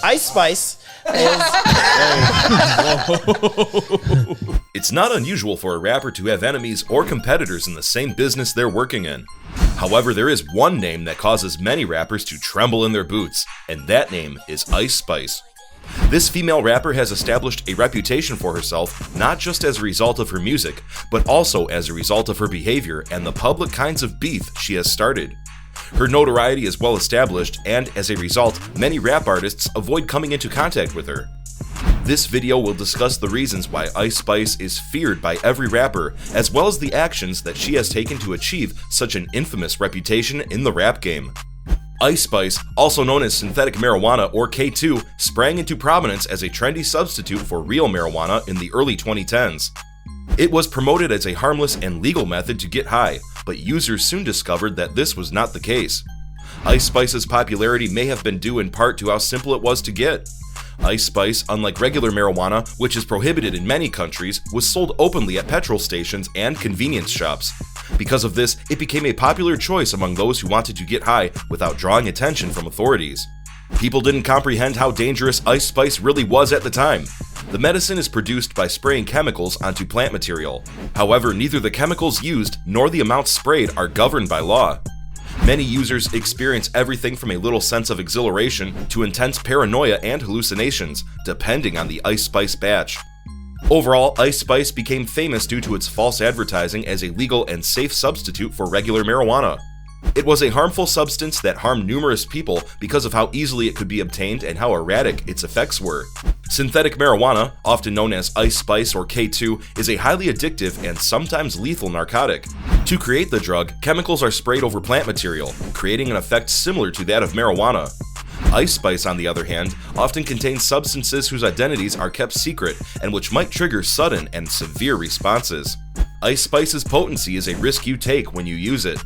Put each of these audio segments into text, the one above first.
Icespice is... It's not unusual for a rapper to have enemies or competitors in the same business they're working in. However, there is one name that causes many rappers to tremble in their boots, and that name is Icespice. This female rapper has established a reputation for herself not just as a result of her music, but also as a result of her behavior and the public kinds of beef she has started. Her notoriety is well established, and as a result, many rap artists avoid coming into contact with her. This video will discuss the reasons why Icespice is feared by every rapper, as well as the actions that she has taken to achieve such an infamous reputation in the rap game. Icespice, also known as synthetic marijuana or K2, sprang into prominence as a trendy substitute for real marijuana in the early 2010s. It was promoted as a harmless and legal method to get high, but users soon discovered that this was not the case. Icespice's popularity may have been due in part to how simple it was to get. Icespice, unlike regular marijuana, which is prohibited in many countries, was sold openly at petrol stations and convenience shops. Because of this, it became a popular choice among those who wanted to get high without drawing attention from authorities. People didn't comprehend how dangerous Icespice really was at the time. The medicine is produced by spraying chemicals onto plant material. However, neither the chemicals used nor the amounts sprayed are governed by law. Many users experience everything from a little sense of exhilaration to intense paranoia and hallucinations, depending on the Icespice batch. Overall, Icespice became famous due to its false advertising as a legal and safe substitute for regular marijuana. It was a harmful substance that harmed numerous people because of how easily it could be obtained and how erratic its effects were. Synthetic marijuana, often known as Icespice or K2, is a highly addictive and sometimes lethal narcotic. To create the drug, chemicals are sprayed over plant material, creating an effect similar to that of marijuana. Icespice, on the other hand, often contains substances whose identities are kept secret and which might trigger sudden and severe responses. Icespice's potency is a risk you take when you use it.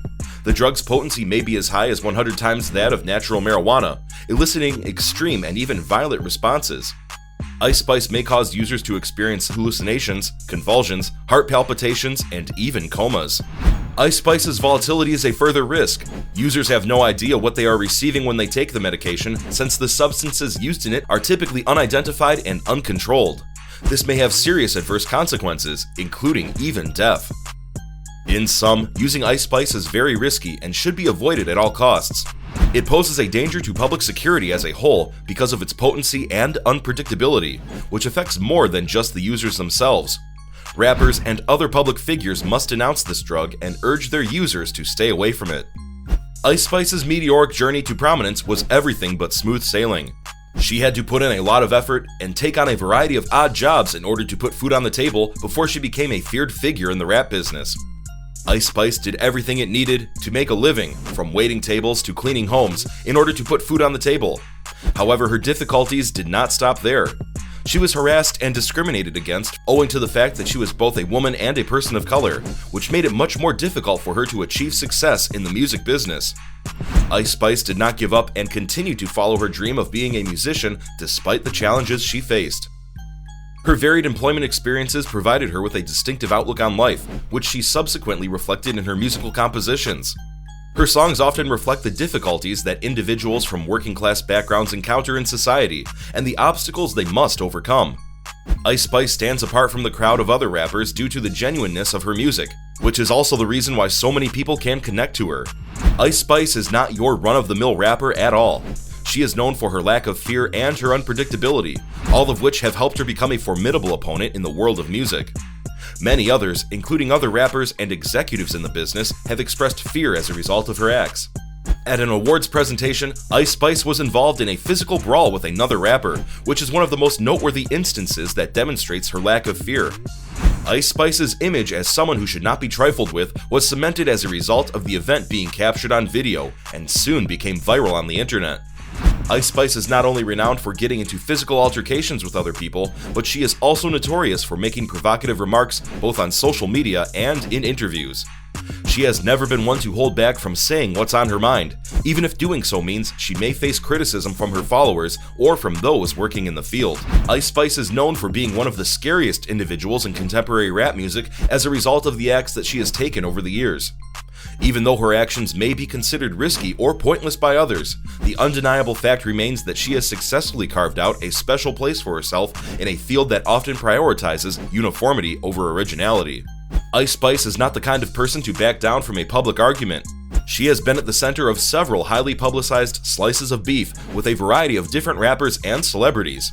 The drug's potency may be as high as 100 times that of natural marijuana, eliciting extreme and even violent responses. Icespice may cause users to experience hallucinations, convulsions, heart palpitations, and even comas. Icespice's volatility is a further risk. Users have no idea what they are receiving when they take the medication, since the substances used in it are typically unidentified and uncontrolled. This may have serious adverse consequences, including even death. In sum, using Icespice is very risky and should be avoided at all costs. It poses a danger to public security as a whole because of its potency and unpredictability, which affects more than just the users themselves. Rappers and other public figures must denounce this drug and urge their users to stay away from it. Icespice's meteoric journey to prominence was everything but smooth sailing. She had to put in a lot of effort and take on a variety of odd jobs in order to put food on the table before she became a feared figure in the rap business. Icespice did everything it needed to make a living, from waiting tables to cleaning homes, in order to put food on the table. However, her difficulties did not stop there. She was harassed and discriminated against owing to the fact that she was both a woman and a person of color, which made it much more difficult for her to achieve success in the music business. Icespice did not give up and continued to follow her dream of being a musician despite the challenges she faced. Her varied employment experiences provided her with a distinctive outlook on life, which she subsequently reflected in her musical compositions. Her songs often reflect the difficulties that individuals from working-class backgrounds encounter in society and the obstacles they must overcome. Icespice stands apart from the crowd of other rappers due to the genuineness of her music, which is also the reason why so many people can connect to her. Icespice is not your run-of-the-mill rapper at all. She is known for her lack of fear and her unpredictability, all of which have helped her become a formidable opponent in the world of music. Many others, including other rappers and executives in the business, have expressed fear as a result of her acts. At an awards presentation, Icespice was involved in a physical brawl with another rapper, which is one of the most noteworthy instances that demonstrates her lack of fear. Icespice's image as someone who should not be trifled with was cemented as a result of the event being captured on video, and soon became viral on the internet. Icespice is not only renowned for getting into physical altercations with other people, but she is also notorious for making provocative remarks both on social media and in interviews. She has never been one to hold back from saying what's on her mind, even if doing so means she may face criticism from her followers or from those working in the field. Icespice is known for being one of the scariest individuals in contemporary rap music as a result of the acts that she has taken over the years. Even though her actions may be considered risky or pointless by others, the undeniable fact remains that she has successfully carved out a special place for herself in a field that often prioritizes uniformity over originality. Icespice is not the kind of person to back down from a public argument. She has been at the center of several highly publicized slices of beef with a variety of different rappers and celebrities.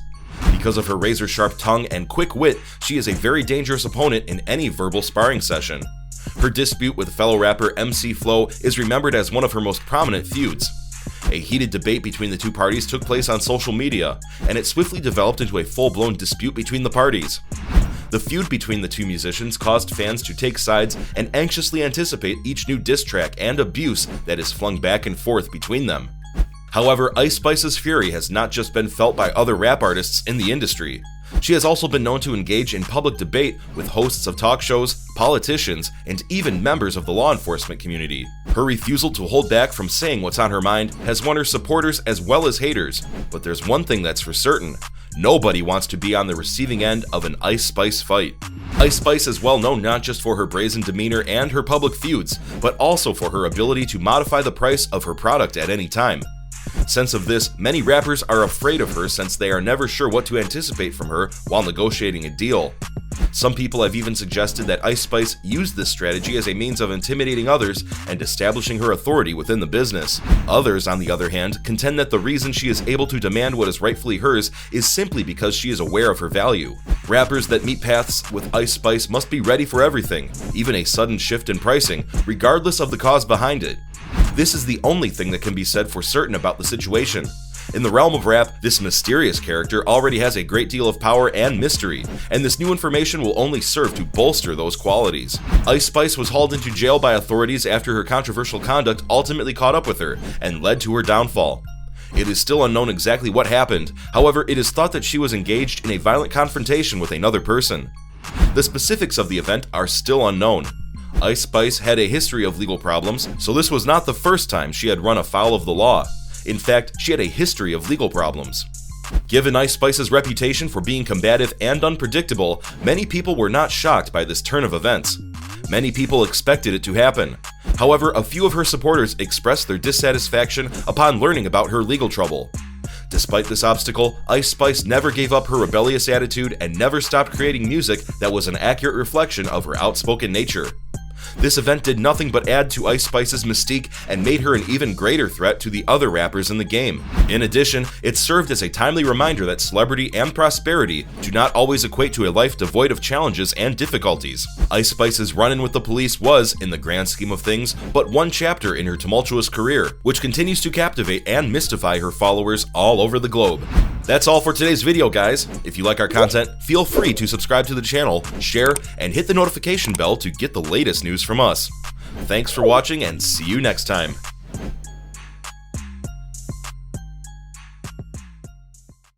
Because of her razor-sharp tongue and quick wit, she is a very dangerous opponent in any verbal sparring session. Her dispute with fellow rapper MC Flow is remembered as one of her most prominent feuds. A heated debate between the two parties took place on social media, and it swiftly developed into a full-blown dispute between the parties. The feud between the two musicians caused fans to take sides and anxiously anticipate each new diss track and abuse that is flung back and forth between them. However, Icespice's fury has not just been felt by other rap artists in the industry. She has also been known to engage in public debate with hosts of talk shows, politicians, and even members of the law enforcement community. Her refusal to hold back from saying what's on her mind has won her supporters as well as haters, but there's one thing that's for certain: nobody wants to be on the receiving end of an Icespice fight. Icespice is well known not just for her brazen demeanor and her public feuds, but also for her ability to modify the price of her product at any time. Since of this, many rappers are afraid of her since they are never sure what to anticipate from her while negotiating a deal. Some people have even suggested that Icespice used this strategy as a means of intimidating others and establishing her authority within the business. Others, on the other hand, contend that the reason she is able to demand what is rightfully hers is simply because she is aware of her value. Rappers that meet paths with Icespice must be ready for everything, even a sudden shift in pricing, regardless of the cause behind it. This is the only thing that can be said for certain about the situation. In the realm of rap, this mysterious character already has a great deal of power and mystery, and this new information will only serve to bolster those qualities. Icespice was hauled into jail by authorities after her controversial conduct ultimately caught up with her and led to her downfall. It is still unknown exactly what happened, however, it is thought that she was engaged in a violent confrontation with another person. The specifics of the event are still unknown. Icespice had a history of legal problems, so this was not the first time she had run afoul of the law. In fact, she had a history of legal problems. Given Icespice's reputation for being combative and unpredictable, many people were not shocked by this turn of events. Many people expected it to happen. However, a few of her supporters expressed their dissatisfaction upon learning about her legal trouble. Despite this obstacle, Icespice never gave up her rebellious attitude and never stopped creating music that was an accurate reflection of her outspoken nature. This event did nothing but add to Icespice's mystique and made her an even greater threat to the other rappers in the game. In addition, it served as a timely reminder that celebrity and prosperity do not always equate to a life devoid of challenges and difficulties. Icespice's run-in with the police was, in the grand scheme of things, but one chapter in her tumultuous career, which continues to captivate and mystify her followers all over the globe. That's all for today's video, guys. If you like our content, feel free to subscribe to the channel, share, and hit the notification bell to get the latest news from us. Thanks for watching and see you next time.